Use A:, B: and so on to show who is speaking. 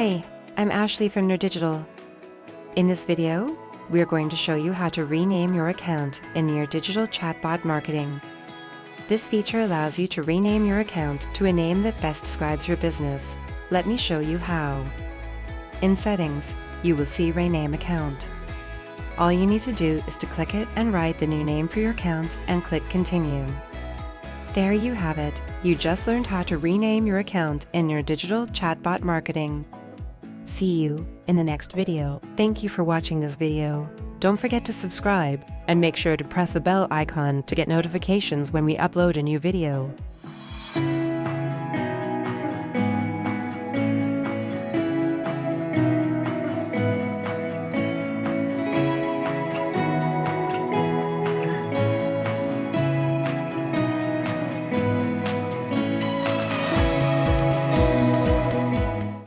A: Hi, I'm Ashley from nerDigital. In this video, we are going to show you how to rename your account in nerDigital Chatbot Marketing. This feature allows you to rename your account to a name that best describes your business. Let me show you how. In Settings, you will see Rename Account. All you need to do is to click it and write the new name for your account and click Continue. There you have it. You just learned how to rename your account in nerDigital Chatbot Marketing. See you in the next video. Thank you for watching this video. Don't forget to subscribe and make sure to press the bell icon to get notifications when we upload a new video.